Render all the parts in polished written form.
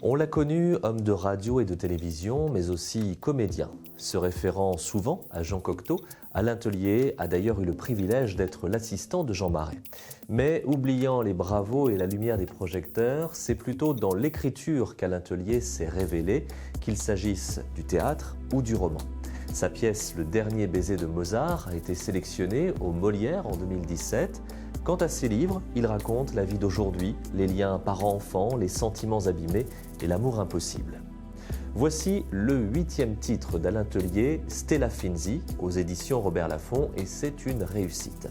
On l'a connu homme de radio et de télévision, mais aussi comédien. Se référant souvent à Jean Cocteau, Alain Tellier a d'ailleurs eu le privilège d'être l'assistant de Jean Marais. Mais oubliant les bravos et la lumière des projecteurs, c'est plutôt dans l'écriture qu'Alain Tellier s'est révélé, qu'il s'agisse du théâtre ou du roman. Sa pièce Le dernier baiser de Mozart a été sélectionnée au Molière en 2017. Quant à ses livres, il raconte la vie d'aujourd'hui, les liens parents-enfants, les sentiments abîmés et l'amour impossible. Voici le 8e titre d'Alain Tellier, Stella Finzi, aux éditions Robert Laffont, et c'est une réussite.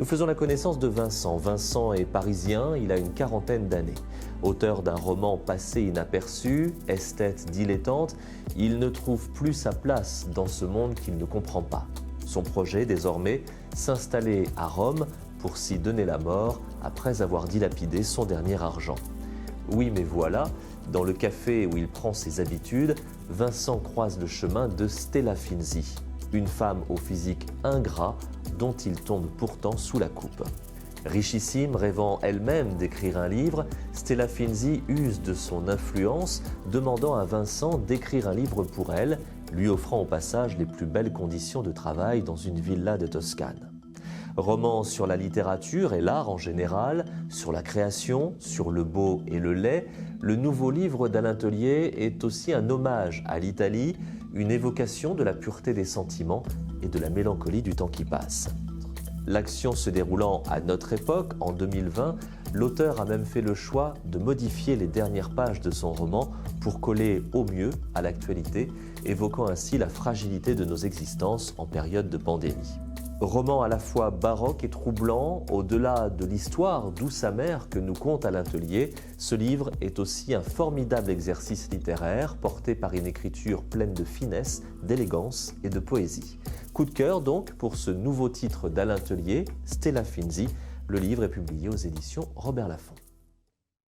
Nous faisons la connaissance de Vincent. Vincent est parisien, il a une quarantaine d'années. Auteur d'un roman passé inaperçu, esthète dilettante, il ne trouve plus sa place dans ce monde qu'il ne comprend pas. Son projet, désormais, s'installer à Rome pour s'y donner la mort après avoir dilapidé son dernier argent. Oui, mais voilà, dans le café où il prend ses habitudes, Vincent croise le chemin de Stella Finzi, une femme au physique ingrat dont il tombe pourtant sous la coupe. Richissime, rêvant elle-même d'écrire un livre, Stella Finzi use de son influence, demandant à Vincent d'écrire un livre pour elle, lui offrant au passage les plus belles conditions de travail dans une villa de Toscane. Roman sur la littérature et l'art en général, sur la création, sur le beau et le laid, le nouveau livre d'Alain Tellier est aussi un hommage à l'Italie, une évocation de la pureté des sentiments et de la mélancolie du temps qui passe. L'action se déroulant à notre époque, en 2020, l'auteur a même fait le choix de modifier les dernières pages de son roman pour coller au mieux à l'actualité, évoquant ainsi la fragilité de nos existences en période de pandémie. Roman à la fois baroque et troublant, au-delà de l'histoire douce amère que nous conte Alain Tellier, ce livre est aussi un formidable exercice littéraire porté par une écriture pleine de finesse, d'élégance et de poésie. Coup de cœur donc pour ce nouveau titre d'Alain Tellier, Stella Finzi. Le livre est publié aux éditions Robert Laffont.